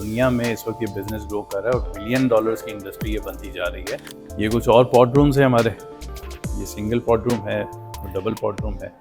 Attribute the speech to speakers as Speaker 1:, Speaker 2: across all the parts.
Speaker 1: दुनिया में इस वक्त ये बिज़नेस ग्रो कर रहा है और बिलियन डॉलर्स की इंडस्ट्री ये बनती जा रही है। ये कुछ और पॉड रूम्स हैं हमारे, ये सिंगल पॉड रूम है और डबल पॉड रूम है।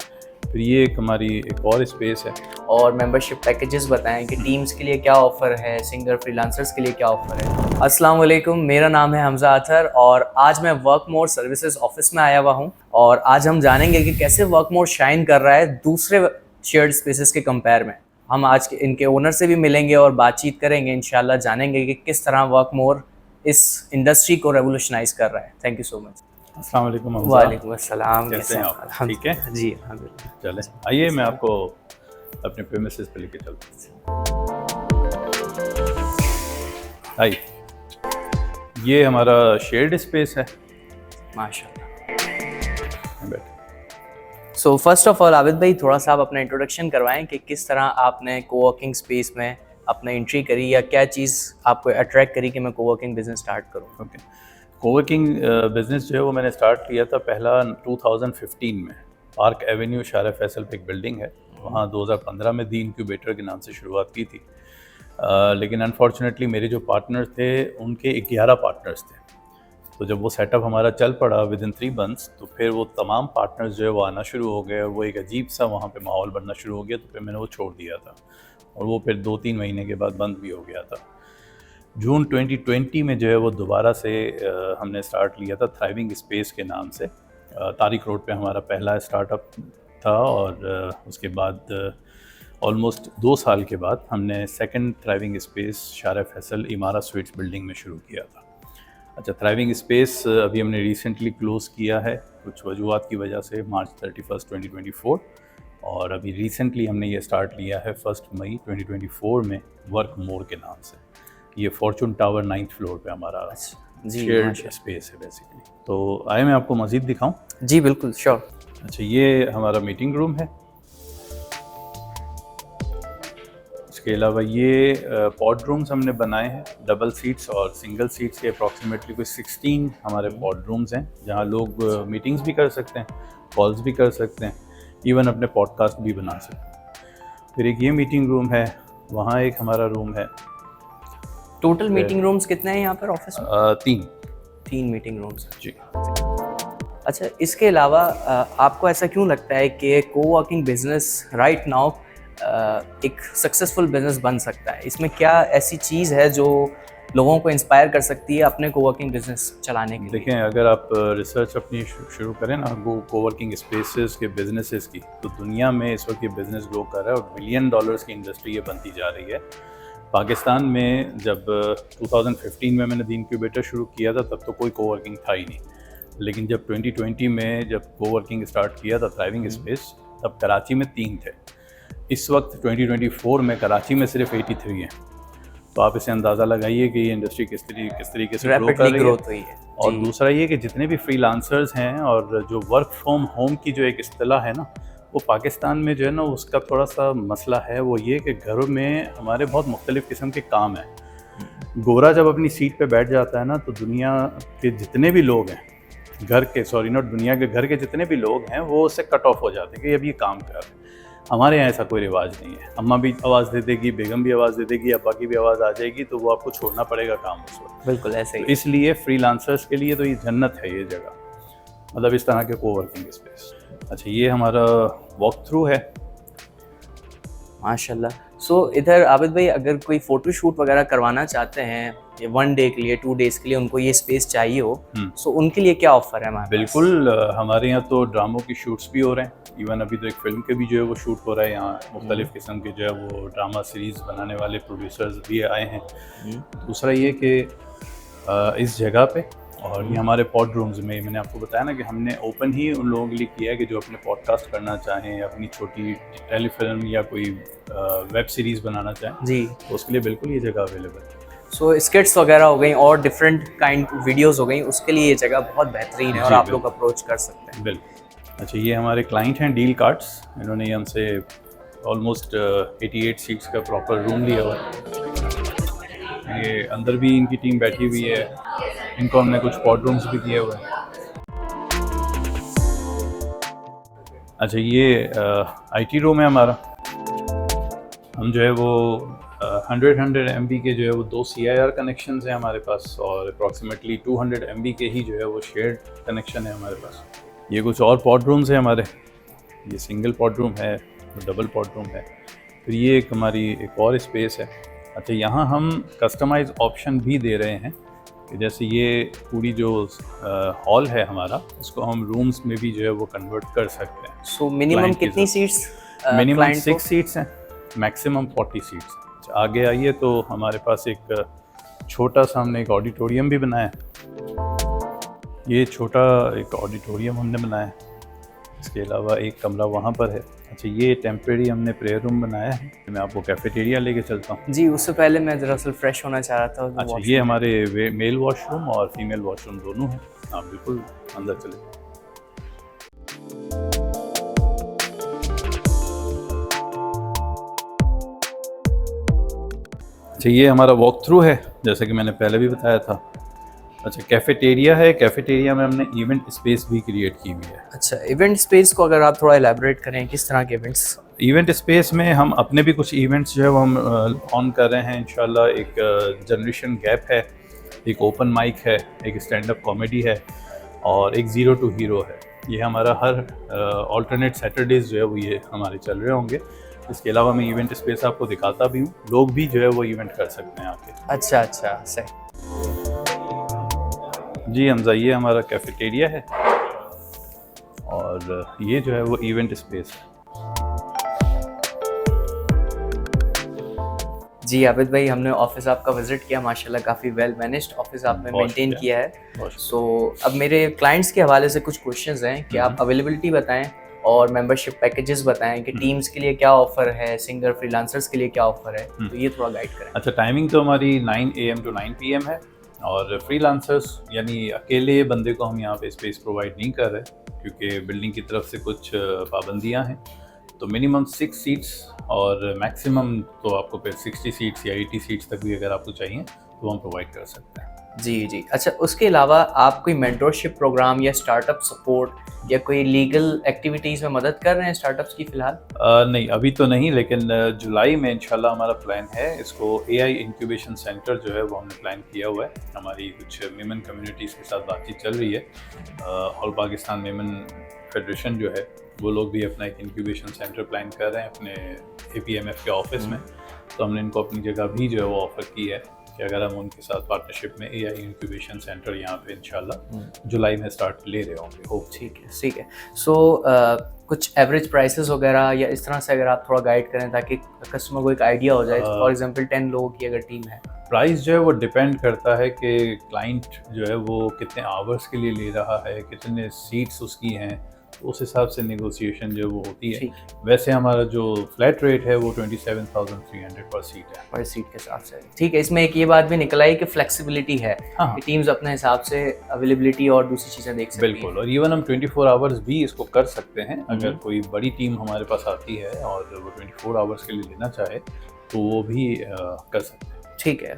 Speaker 1: फिर ये एक हमारी एक और स्पेस है।
Speaker 2: और मेंबरशिप पैकेजेस बताएं कि टीम्स के लिए क्या ऑफ़र है, सिंगर फ्रीलांसर्स के लिए क्या ऑफ़र है। अस्सलाम वालेकुम, मेरा नाम है हमजा अतहर और आज मैं वर्कमोर सर्विसेज ऑफिस में आया हुआ हूं और आज हम जानेंगे कि कैसे वर्कमोर शाइन कर रहा है दूसरे शेयर्ड स्पेसेस के कंपेयर में। हम आज इनके ओनर से भी मिलेंगे और बातचीत करेंगे, इंशाल्लाह जानेंगे कि किस तरह वर्कमोर इस इंडस्ट्री को रेवोल्यूशनाइज कर रहा है। Thank you so much.
Speaker 1: अस्सलाम वालेकुम।
Speaker 2: वालेकुम अस्सलाम।
Speaker 1: कैसे हैं आप? ठीक है
Speaker 2: जी अल्हम्दुलिल्लाह।
Speaker 1: चलें, आइए मैं आपको अपने प्रेमिसेस पे लेके चलता हूँ। आइए, ये हमारा शेयर्ड स्पेस है।
Speaker 2: माशाल्लाह। So first of all Abid भाई, थोड़ा सा आप अपना इंट्रोडक्शन करवाएं कि किस तरह आपने कोवर्किंग स्पेस में अपना एंट्री करी या क्या चीज़ आपको अट्रैक्ट करी कि मैं कोवर्किंग बिजनेस स्टार्ट करूं।
Speaker 1: ओके, कोवर्किंग बिज़नेस जो है वो मैंने स्टार्ट किया था पहला 2015 में। पार्क एवेन्यू शारा फैसल पे एक बिल्डिंग है, वहाँ 2015 में दी इंक्यूबेटर के नाम से शुरुआत की थी। लेकिन अनफॉर्चुनेटली मेरे जो पार्टनर थे उनके 11 पार्टनर्स थे, तो जब वो सेटअप हमारा चल पड़ा विद इन 3 मंथ्स, तो फिर वो तमाम पार्टनर्स जो है वो आना शुरू हो गए और वो एक अजीब सा वहाँ पे माहौल बनना शुरू हो गया। तो फिर मैंने वो छोड़ दिया था और वो फिर 2-3 महीने के बाद बंद भी हो गया था। जून 2020 में जो है वो दोबारा से हमने स्टार्ट लिया था थ्राइविंग स्पेस के नाम से। तारिक रोड पे हमारा पहला स्टार्टअप था और उसके बाद ऑलमोस्ट 2 साल के बाद हमने सेकंड थ्राइविंग स्पेस शारा फैसल इमारा स्वीट्स बिल्डिंग में शुरू किया था। अच्छा, थ्राइविंग स्पेस अभी हमने रिसेंटली क्लोज़ किया है कुछ वजूहात की वजह से, मार्च 31, 2024। और अभी रिसेंटली हमने ये स्टार्ट लिया है 1 मई 2024 में वर्कमोर के नाम से। ये फॉर्चून टावर 9th फ्लोर पे हमारा शेयर्ड स्पेस है बेसिकली। तो आए मैं आपको मज़ीद दिखाऊं?
Speaker 2: जी बिल्कुल, श्योर।
Speaker 1: अच्छा, ये हमारा मीटिंग रूम है। इसके अलावा ये पॉड रूम्स हमने बनाए हैं, डबल सीट्स और सिंगल सीट्स के अप्रॉक्सीमेटली कोई 16 हमारे पॉड रूम्स हैं, जहां लोग मीटिंग्स भी कर सकते हैं, कॉल्स भी कर सकते हैं, इवन अपने पॉडकास्ट भी बना सकते हैं। फिर एक ये मीटिंग रूम है, वहाँ एक हमारा रूम है।
Speaker 2: टोटल मीटिंग रूम्स कितने हैं यहाँ पर ऑफिस में? 3 मीटिंग रूम्स
Speaker 1: जी।
Speaker 2: अच्छा, इसके अलावा आपको ऐसा क्यों लगता है कि कोवर्किंग बिजनेस राइट नाउ एक सक्सेसफुल बिजनेस बन सकता है? इसमें क्या ऐसी चीज़ है जो लोगों को इंस्पायर कर सकती है अपने कोवर्किंग बिजनेस चलाने के लिए?
Speaker 1: देखें, अगर आप रिसर्च अपनी शुरू करें ना कोवर्किंग स्पेसेस के बिजनेसेस की, तो दुनिया में इस वक्त ये बिज़नेस ग्रो कर रहा है और बिलियन डॉलर्स की इंडस्ट्री ये बनती जा रही है। पाकिस्तान में जब 2015 में मैंने दी इंक्यूबेटर शुरू किया था, तब तो कोई कोवर्किंग था ही नहीं। लेकिन जब 2020 में जब कोवर्किंग स्टार्ट किया था थ्राइविंग स्पेस, तब कराची में 3 थे। इस वक्त 2024 में कराची में सिर्फ 83 हैं। तो आप इसे अंदाज़ा लगाइए कि ये इंडस्ट्री किस तरीके से ग्रो कर रही है। और दूसरा ये कि जितने भी फ्रीलांसर्स हैं और जो वर्क फ्रॉम होम की जो एक इस्तिलाह है ना, वो पाकिस्तान में जो है ना उसका थोड़ा सा मसला है। वो ये कि घरों में हमारे बहुत मुख्तलिफ़ किस्म के काम हैं। गोरा जब अपनी सीट पे बैठ जाता है ना, तो दुनिया के जितने भी लोग हैं दुनिया के घर के जितने भी लोग हैं वो उससे कट ऑफ हो जाते हैं कि अब ये काम कर रहे हैं। हमारे यहाँ ऐसा कोई रिवाज नहीं है। अम्मा भी आवाज़ दे देगी, बेगम भी आवाज़ दे देगी, अब्बा की भी आवाज़ आ जाएगी, तो वो आपको छोड़ना पड़ेगा काम उस वक्त।
Speaker 2: बिल्कुल ऐसे ही।
Speaker 1: तो इसलिए फ्रीलांसर्स के लिए तो ये जन्नत है ये जगह, मतलब इस तरह के कोवर्किंग स्पेस। अच्छा, ये हमारा वॉक थ्रू है।
Speaker 2: माशाल्लाह। सो इधर आबिद भाई, अगर कोई फ़ोटो शूट वगैरह करवाना चाहते हैं, ये 1 डे के लिए 2 डेज़ के लिए उनको ये स्पेस चाहिए हो, सो उनके लिए क्या ऑफ़र है हमारे पास?
Speaker 1: बिल्कुल, हमारे यहाँ तो ड्रामों की शूट्स भी हो रहे हैं। इवन अभी तो एक फ़िल्म के भी जो है वो शूट हो रहा है यहाँ। मुख्तलिफ़ किस्म के जो है वो ड्रामा सीरीज़ बनाने वाले प्रोड्यूसर्स भी आए हैं। दूसरा ये कि इस जगह पे और ये हमारे पॉड रूम्स में, मैंने आपको बताया ना कि हमने ओपन ही उन लोगों के लिए किया है कि जो अपने पॉडकास्ट करना चाहें या अपनी छोटी टेलीफिल्म या कोई वेब सीरीज़ बनाना चाहें जी, तो उसके लिए बिल्कुल ये जगह अवेलेबल है।
Speaker 2: सो स्किट्स वगैरह हो गई और डिफरेंट काइंड वीडियोस हो गई, उसके लिए ये जगह बहुत बेहतरीन है और आप लोग अप्रोच कर सकते हैं।
Speaker 1: बिल्कुल। अच्छा, ये हमारे क्लाइंट हैं डील कार्ड्स। इन्होंने हमसे ऑलमोस्ट 88 सीट्स का प्रॉपर रूम लिया हुआ है। ये अंदर भी इनकी टीम बैठी हुई है। इनको हमने कुछ पॉड रूम्स भी दिए हुए हैं। अच्छा, ये आईटी रूम है हमारा। हम जो है वो 100 MB के जो है वो 2 CIR कनेक्शन हैं हमारे पास, और अप्रॉक्सीमेटली 200 MB के ही जो है वो शेयर्ड कनेक्शन है हमारे पास। ये कुछ और पॉड रूम्स हैं हमारे, ये सिंगल पॉड रूम है, डबल पॉड रूम है। फिर ये एक हमारी एक और स्पेस है। अच्छा, यहाँ हम कस्टमाइज ऑप्शन भी दे रहे हैं कि जैसे ये पूरी जो हॉल है हमारा, इसको हम रूम्स में भी जो है वो कन्वर्ट कर सकते हैं।
Speaker 2: सो मिनिमम कितनी सीट्स?
Speaker 1: मिनिमम 6 सीट्स हैं, मैक्सिमम 40 सीट्स हैं। आगे आइए तो हमारे पास एक छोटा सा हमने एक ऑडिटोरियम भी बनाया है। ये छोटा एक ऑडिटोरियम हमने बनाया है, इसके अलावा एक कमरा वहाँ पर है। अच्छा, ये टेम्परेरी हमने प्रेयर रूम बनाया है। मैं आपको कैफेटेरिया लेके चलता हूँ।
Speaker 2: जी, उससे पहले मैं दरअसल फ्रेश होना चाह रहा था।
Speaker 1: अच्छा, ये हमारे मेल वॉशरूम और फीमेल वॉशरूम दोनों हैं। आप बिल्कुल अंदर चले। अच्छा, ये हमारा वॉक थ्रू है, जैसे कि मैंने पहले भी बताया था। अच्छा, कैफेटेरिया है। कैफेटेरिया में हमने इवेंट स्पेस भी क्रिएट की हुई है।
Speaker 2: अच्छा, इवेंट स्पेस को अगर आप थोड़ा एलैबोरेट करें, किस तरह के इवेंट्स?
Speaker 1: इवेंट स्पेस में हम अपने भी कुछ इवेंट्स जो है वो हम ऑन कर रहे हैं इंशाल्लाह। एक जनरेशन गैप है, एक ओपन माइक है, एक स्टैंड अप कॉमेडी है, और एक ज़ीरो टू हीरो है। ये हमारा हर ऑल्टरनेट सैटरडेज़ जो है वो ये हमारे चल रहे होंगे। इसके अलावा मैं इवेंट स्पेस आपको दिखाता भी हूँ, लोग भी जो है वो इवेंट कर सकते हैं आके।
Speaker 2: अच्छा अच्छा, सही।
Speaker 1: जी हमजा, ये हमारा कैफेटेरिया है और ये जो है वो इवेंट स्पेस है।
Speaker 2: जी आबिद भाई, हमने ऑफिस आपका विजिट किया, माशाल्लाह काफ़ी वेल मैनेज्ड ऑफिस आपने मेंटेन किया है। सो अब मेरे क्लाइंट्स के हवाले से कुछ क्वेश्चंस हैं कि आप अवेलेबिलिटी बताएं और मेंबरशिप पैकेजेस बताएं कि टीम्स के लिए क्या ऑफर है, सिंगर फ्रीलांसर्स के लिए क्या ऑफर है, तो ये थोड़ा गाइड करें।
Speaker 1: अच्छा, टाइमिंग तो हमारी 9 AM to 9 PM है, और फ्रीलांसर्स यानी अकेले बंदे को हम यहाँ पे स्पेस प्रोवाइड नहीं कर रहे, क्योंकि बिल्डिंग की तरफ से कुछ पाबंदियाँ हैं। तो मिनिमम 6 सीट्स और मैक्सिमम तो आपको फिर 60 सीट्स या 80 सीट्स तक भी अगर आपको चाहिए तो हम प्रोवाइड कर सकते हैं।
Speaker 2: जी जी। अच्छा, उसके अलावा आप कोई मेंटरशिप प्रोग्राम या स्टार्टअप सपोर्ट या कोई लीगल एक्टिविटीज़ में मदद कर रहे हैं स्टार्टअप्स की फ़िलहाल?
Speaker 1: नहीं, अभी तो नहीं, लेकिन जुलाई में इंशाल्लाह हमारा प्लान है। इसको AI इंक्यूबेशन सेंटर जो है वो हमने प्लान किया हुआ है। हमारी कुछ मेमन कम्युनिटीज़ के साथ बातचीत चल रही है। ऑल पाकिस्तान मेमन फेडरेशन जो है वो लोग भी अपना एक इंक्यूबेशन सेंटर प्लान कर रहे हैं अपने APMF के ऑफिस में। तो हमने इनको अपनी जगह भी जो है वो ऑफ़र की है कि अगर हम उनके साथ पार्टनरशिप में AI इंक्यूबेशन सेंटर यहाँ पे इंशाल्लाह जुलाई में स्टार्ट ले रहे होंगे। होप।
Speaker 2: ठीक है, ठीक है। सो कुछ एवरेज प्राइसेस वगैरह या इस तरह से अगर आप थोड़ा गाइड करें ताकि कस्टमर को एक आइडिया हो जाए। फॉर एग्जांपल 10 लोगों की अगर टीम है,
Speaker 1: प्राइस जो है वो डिपेंड करता है कि क्लाइंट जो है वो कितने आवर्स के लिए ले रहा है, कितने सीट्स उसकी हैं, तो उस हिसाब से नेगोशिएशन जो वो होती है। वैसे हमारा जो फ्लैट रेट है वो 27,300 पर सीट है,
Speaker 2: पर सीट के हिसाब से। ठीक है, इसमें एक ये बात भी निकल आई कि फ्लेक्सिबिलिटी है।
Speaker 1: हाँ,
Speaker 2: कि टीम्स अपने हिसाब से अवेलेबिलिटी और दूसरी चीज़ें देख सकती हैं।
Speaker 1: बिल्कुल, और इवन हम 24 आवर्स भी इसको कर सकते हैं। अगर कोई बड़ी टीम हमारे पास आती है और वो 24 आवर्स के लिए लेना चाहे तो वो भी कर सकते हैं।
Speaker 2: ठीक है,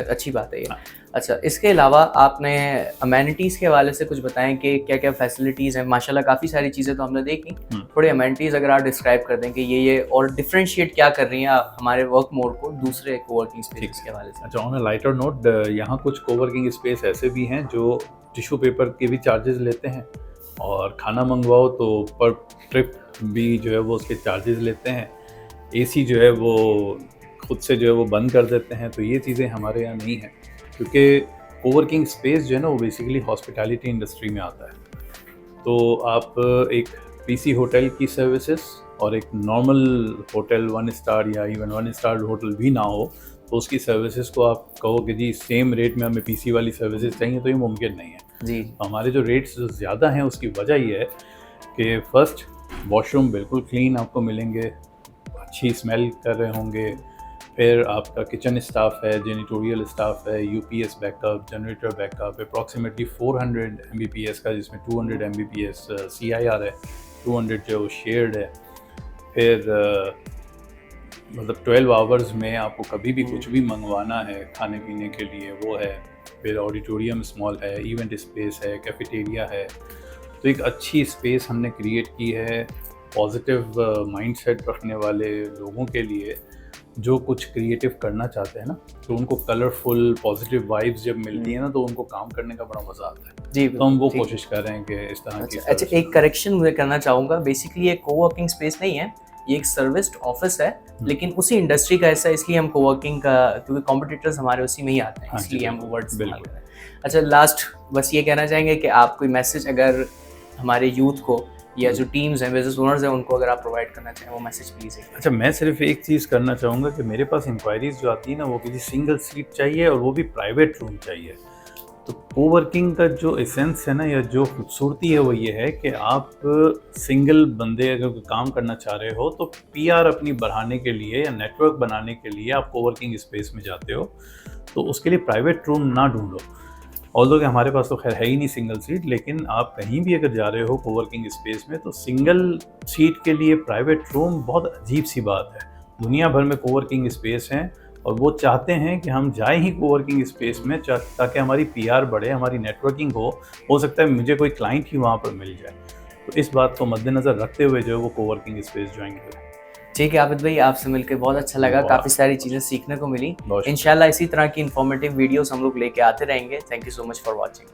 Speaker 2: अच्छी बात है ये। अच्छा, इसके अलावा आपने अमेनिटीज़ के हवाले से कुछ बताएं कि क्या क्या फैसिलिटीज़ हैं। माशाल्लाह काफ़ी सारी चीज़ें तो हमने देखी, थोड़ी अमेनिटीज़ अगर आप डिस्क्राइब कर दें कि ये और डिफरेंशिएट क्या कर रही हैं आप हमारे वर्क मोड को दूसरे कोवर्किंग स्पेस के हवाले से।
Speaker 1: अच्छा, ऑन अ लाइटर नोट, यहाँ कुछ कोवर्किंग स्पेस ऐसे भी हैं जो टिश्यू पेपर के भी चार्जेस लेते हैं, और खाना मंगवाओ तो पर ट्रिप भी जो है वो उसके चार्जेस लेते हैं। AC जो है वो खुद से जो है वो बंद कर देते हैं। तो ये चीज़ें हमारे यहाँ नहीं हैं, क्योंकि कोवर्किंग स्पेस जो है ना वो बेसिकली हॉस्पिटैलिटी इंडस्ट्री में आता है। तो आप एक PC होटल की सर्विसेज और एक नॉर्मल होटल 1 स्टार या इवन 1 स्टार होटल भी ना हो तो उसकी सर्विसेज को आप कहो कि जी सेम रेट में हमें PC वाली सर्विसेज चाहिए, तो ये मुमकिन नहीं है।
Speaker 2: जी,
Speaker 1: हमारे जो रेट्स ज़्यादा हैं उसकी वजह ये है कि फर्स्ट, वॉशरूम बिल्कुल क्लीन आपको मिलेंगे, अच्छी स्मेल कर रहे होंगे। फिर आपका किचन स्टाफ है, जेनिटोरियल स्टाफ है, UPS backup, generator backup, approximately 400 Mbps का, जिसमें 200 Mbps CIR है, 200 जो शेयर्ड है। फिर मतलब 12 आवर्स में आपको कभी भी कुछ भी मंगवाना है खाने पीने के लिए वो है। फिर ऑडिटोरियम स्मॉल है, इवेंट स्पेस है, कैफेटेरिया है। तो एक अच्छी स्पेस हमने क्रिएट की है पॉजिटिव माइंडसेट रखने वाले लोगों के लिए, जो कुछ क्रिएटिव करना चाहते हैं ना, तो उनको कलरफुल पॉजिटिव वाइब्स जब मिलती है ना, तो उनको काम करने का बड़ा मजा आता है।
Speaker 2: जी
Speaker 1: तो हम वो
Speaker 2: ठीक।
Speaker 1: कोशिश कर रहे हैं कि इस तरह की
Speaker 2: अच्छा, एक करेक्शन मुझे करना चाहूँगा, बेसिकली ये कोवर्किंग स्पेस नहीं है, ये एक सर्विस्ड ऑफिस है, लेकिन उसी इंडस्ट्री का हिस्सा है, इसलिए हम कोवर्किंग का, क्योंकि कॉम्पिटिटर्स हमारे उसी में ही आते हैं,
Speaker 1: हाँ जी,
Speaker 2: इसलिए हम वो वर्ड इस्तेमाल
Speaker 1: बिल्कुल।
Speaker 2: कर रहे हैं। अच्छा, लास्ट बस ये कहना चाहेंगे कि आप कोई मैसेज अगर हमारे यूथ को या जो टीम्स हैं, बिजनेस ओनर्स हैं, उनको अगर आप प्रोवाइड करना चाहें, वो मैसेज प्लीज़ है।
Speaker 1: अच्छा, मैं सिर्फ एक चीज़ करना चाहूँगा कि मेरे पास इंक्वायरीज जो आती है ना, वो किसी सिंगल सीट चाहिए और वो भी प्राइवेट रूम चाहिए। तो कोवर्किंग का जो एसेंस है ना, या जो खूबसूरती है, वो ये है कि आप सिंगल बंदे अगर कोई काम करना चाह रहे हो, तो पीआर अपनी बढ़ाने के लिए या नेटवर्क बनाने के लिए आप कोवर्किंग स्पेस में जाते हो, तो उसके लिए प्राइवेट रूम ना ढूंढो। ऑल्दो कि हमारे पास तो खैर है ही नहीं सिंगल सीट, लेकिन आप कहीं भी अगर जा रहे हो कोवर्किंग स्पेस में, तो सिंगल सीट के लिए प्राइवेट रूम बहुत अजीब सी बात है। दुनिया भर में कोवर्किंग स्पेस हैं और वो चाहते हैं कि हम जाएं ही कोवर्किंग स्पेस में, ताकि हमारी पीआर बढ़े, हमारी नेटवर्किंग हो सकता है मुझे कोई क्लाइंट ही वहाँ पर मिल जाए। तो इस बात को मद्देनज़र रखते हुए जो है वो कोवर्किंग स्पेस ज्वाइन करें।
Speaker 2: ठीक है आबिद भाई, आपसे मिलकर बहुत अच्छा लगा, काफ़ी सारी चीज़ें सीखने को मिली। इंशाल्लाह इसी तरह की इन्फॉर्मेटिव वीडियोस हम लोग लेके आते रहेंगे। Thank you so much for watching.